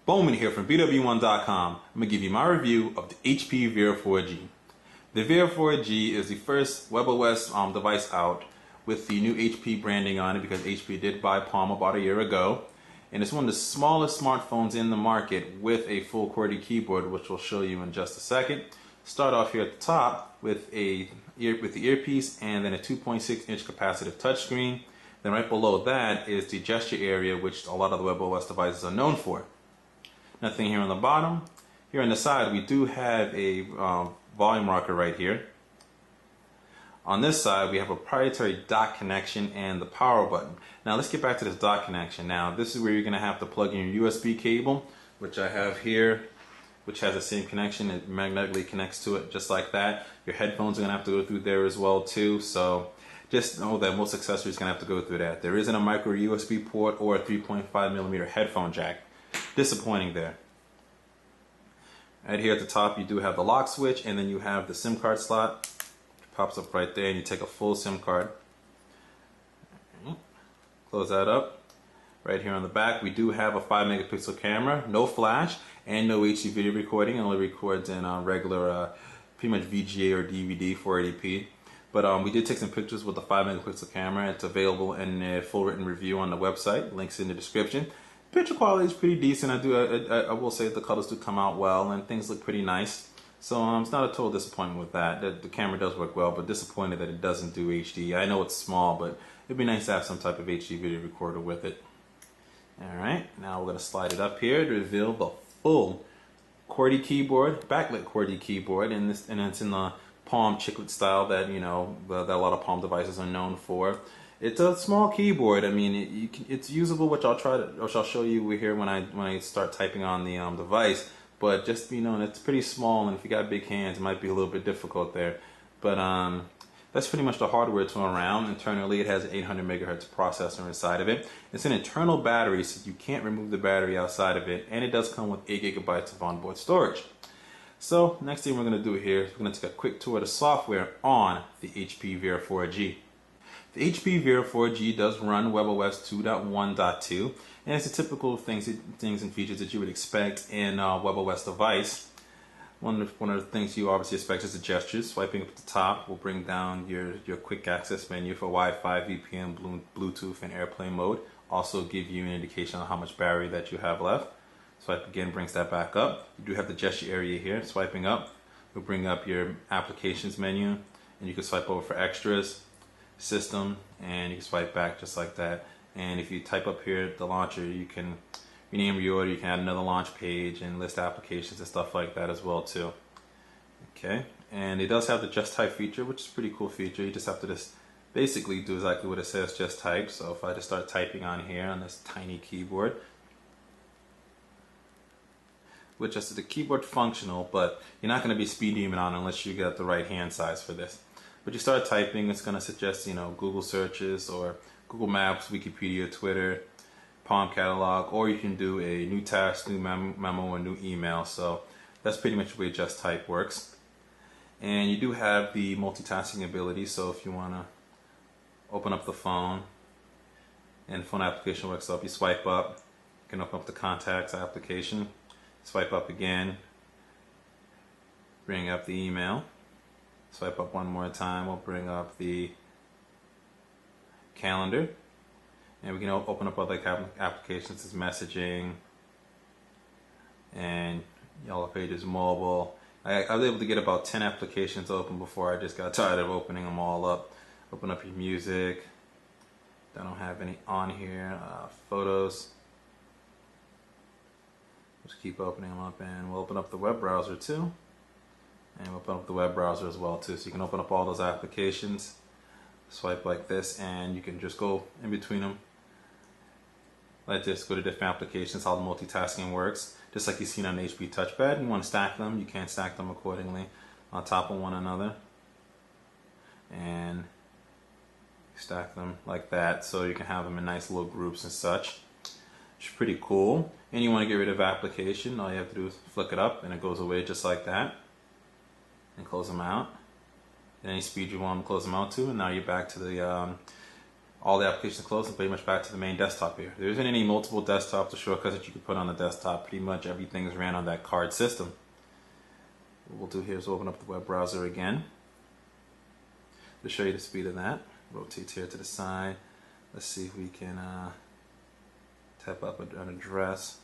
BWOne here from BWOne.com. I'm going to give you my review of the HP Veer 4G. The Veer 4G is the first WebOS device out with the new HP branding on it because HP did buy Palm about a year ago. And it's one of the smallest smartphones in the market with a full QWERTY keyboard, which we'll show you in just a second. Start off here at the top with the earpiece and then a 2.6-inch capacitive touchscreen. Then right below that is the gesture area, which a lot of the WebOS devices are known for. Nothing here on the bottom. Here on the side we do have a volume rocker right here. On this side we have a proprietary dock connection and the power button. Now let's get back to this dock connection. Now this is where you're going to have to plug in your USB cable, which I have here, which has the same connection. It magnetically connects to it just like that. Your headphones are going to have to go through there as well too, so just know that most accessories are going to have to go through that. There isn't a micro USB port or a 3.5mm headphone jack. Disappointing there. Right here at the top you do have the lock switch, and then you have the SIM card slot. It pops up right there and you take a full SIM card. Close that up. Right here on the back we do have a 5-megapixel camera, no flash and no HD video recording. It only records in regular pretty much VGA or DVD 480p. But we did take some pictures with the 5-megapixel camera. It's available in a full written review on the website. Links in the description. Picture quality is pretty decent. I will say the colors do come out well and things look pretty nice. So it's not a total disappointment with that. The camera does work well, but disappointed that it doesn't do HD. I know it's small, but it'd be nice to have some type of HD video recorder with it. Alright, now we're going to slide it up here to reveal the full QWERTY keyboard, backlit QWERTY keyboard, and it's in the Palm chiclet style that that a lot of Palm devices are known for. It's a small keyboard. I mean, it's usable, which I'll show you here when I start typing on the device. But just it's pretty small, and if you got big hands, it might be a little bit difficult there. But that's pretty much the hardware it's around. Internally, it has an 800 megahertz processor inside of it. It's an internal battery, so you can't remove the battery outside of it, and it does come with 8 gigabytes of onboard storage. So next thing we're going to do here is we're going to take a quick tour of the software on the HP Veer 4G. The HP Veer 4G does run WebOS 2.1.2, and it's the typical things and features that you would expect in a WebOS device. One of the things you obviously expect is the gestures. Swiping up at the top will bring down your quick access menu for Wi-Fi, VPN, Bluetooth, and airplane mode. Also give you an indication on how much battery that you have left. Swipe again brings that back up. You do have the gesture area here. Swiping up will bring up your applications menu, and you can swipe over for extras, system, and you can swipe back just like that. And if you type up here the launcher, you can rename your order, you can add another launch page and list applications and stuff like that as well too. Okay, and it does have the just type feature, which is a pretty cool feature. You just have to basically do exactly what it says, just type. So if I just start typing on here on this tiny keyboard, which is the keyboard functional, but you're not going to be speed demon on unless you get the right hand size for this. But you start typing, it's going to suggest Google searches or Google Maps, Wikipedia, Twitter, Palm Catalog, or you can do a new task, new memo, or new email. So that's pretty much the way just type works. And you do have the multitasking ability, so if you want to open up the phone, and the phone application works up, you swipe up, you can open up the contacts application, swipe up again, bring up the email, swipe up one more time, we'll bring up the calendar, and we can open up other applications as messaging and Yellow Pages mobile. I was able to get about 10 applications open before I just got tired of opening them all up. Open up your music. I don't have any on here. Photos. Just keep opening them up, and we'll open up the web browser too. And we'll open up the web browser as well too. So you can open up all those applications. Swipe like this, and you can just go in between them like this. Go to different applications. How the multitasking works, just like you've seen on the HP touchpad. You want to stack them, you can stack them accordingly on top of one another, and stack them like that so you can have them in nice little groups and such. It's pretty cool. And you want to get rid of application, all you have to do is flick it up and it goes away just like that, and close them out. Any speed you want to close them out to, and now you're back to the all the applications closed and pretty much back to the main desktop here. There isn't any multiple desktops or shortcuts that you can put on the desktop. Pretty much everything is ran on that card system. What we'll do here is open up the web browser again to show you the speed of that. Rotate here to the side. Let's see if we can type up an address.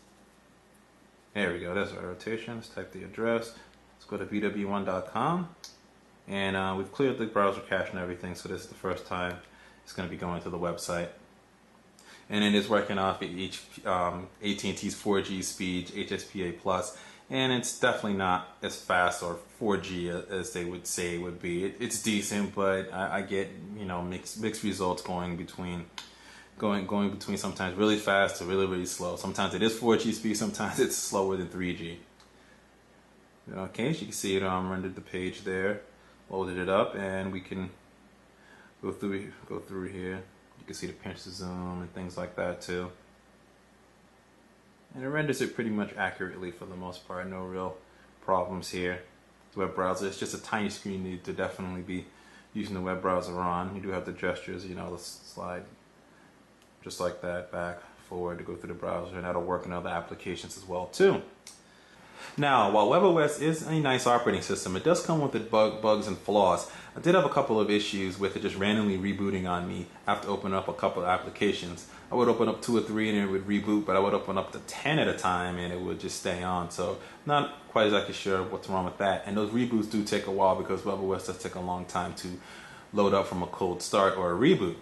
There we go. There's our rotation. Let's type the address. Let's go to BWOne.com. And we've cleared the browser cache and everything, so this is the first time it's going to be going to the website. And it is working off at&t's 4G speed, HSPA+, and it's definitely not as fast or 4G as they would say it would be. It's decent, but I get, you know, mixed results going between sometimes really fast to really slow. Sometimes it is 4G speed, sometimes it's slower than 3G. Okay, so you can see it rendered the page there, loaded it up, and we can go through here. You can see the pinch to zoom and things like that too. And it renders it pretty much accurately for the most part. No real problems here. The web browser, it's just a tiny screen you need to definitely be using the web browser on. You do have the gestures, you know, the slide just like that, back, forward to go through the browser, and that'll work in other applications as well too. Now, while WebOS is a nice operating system, it does come with its bugs and flaws. I did have a couple of issues with it just randomly rebooting on me after opening up a couple of applications. I would open up 2 or 3 and it would reboot, but I would open up to 10 at a time and it would just stay on. So not quite exactly sure what's wrong with that. And those reboots do take a while because WebOS does take a long time to load up from a cold start or a reboot.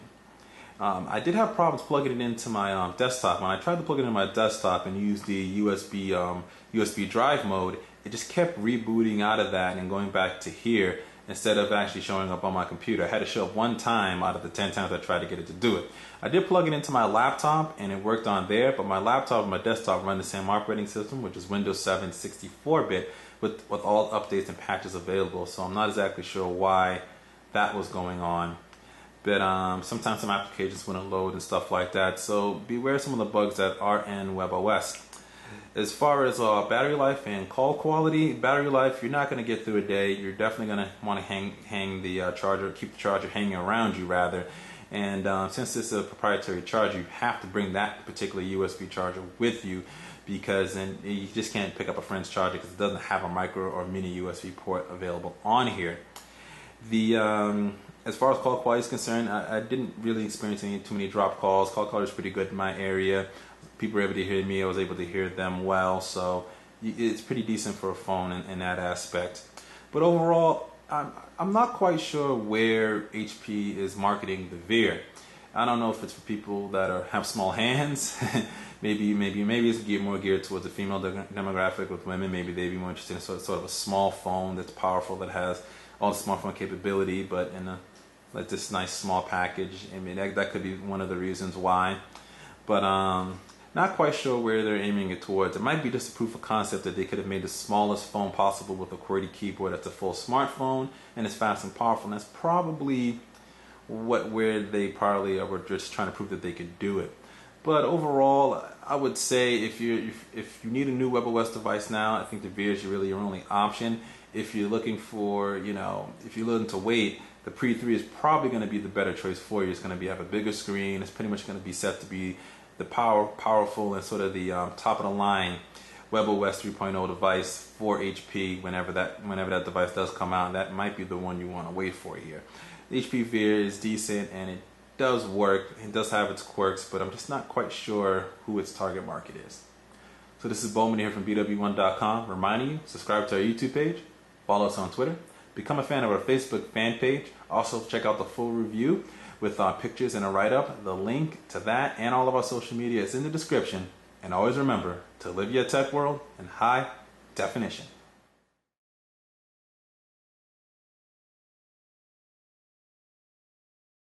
I did have problems plugging it into my desktop. When I tried to plug it into my desktop and use the USB drive mode, it just kept rebooting out of that and going back to here instead of actually showing up on my computer. I had to show up 1 time out of the 10 times I tried to get it to do it. I did plug it into my laptop and it worked on there, but my laptop and my desktop run the same operating system, which is Windows 7 64-bit with all updates and patches available. So I'm not exactly sure why that was going on. But sometimes some applications wouldn't load and stuff like that. So beware some of the bugs that are in WebOS. As far as battery life and call quality, battery life, you're not going to get through a day. You're definitely going to want to hang the charger, keep the charger hanging around you rather. And since this is a proprietary charger, you have to bring that particular USB charger with you, because then you just can't pick up a friend's charger because it doesn't have a micro or mini USB port available on here. As far as call quality is concerned, I didn't really experience too many drop calls. Call quality is pretty good in my area. People were able to hear me. I was able to hear them well. So it's pretty decent for a phone in that aspect. But overall, I'm not quite sure where HP is marketing the Veer. I don't know if it's for people that have small hands. maybe it's more geared towards the female demographic with women. Maybe they'd be more interested in sort of a small phone that's powerful, that has all the smartphone capability, but in like this nice small package. I mean, that could be one of the reasons why. But not quite sure where they're aiming it towards. It might be just a proof of concept that they could have made the smallest phone possible with a QWERTY keyboard that's a full smartphone and it's fast and powerful. And that's probably where they probably were just trying to prove that they could do it. But overall, I would say if you need a new WebOS device now, I think the Veer is really your only option. If you're looking for, if you're looking to wait, the Pre 3 is probably going to be the better choice for you. It's going to have a bigger screen. It's pretty much going to be set to be the powerful and sort of the top of the line WebOS 3.0 device for HP whenever that device does come out. That might be the one you want to wait for here. The HP Veer is decent and it does work. It does have its quirks, but I'm just not quite sure who its target market is. So this is BWOne here from BWOne.com, reminding you, subscribe to our YouTube page, follow us on Twitter, become a fan of our Facebook fan page. Also check out the full review with pictures and a write-up. The link to that and all of our social media is in the description. And always remember to live your tech world in high definition.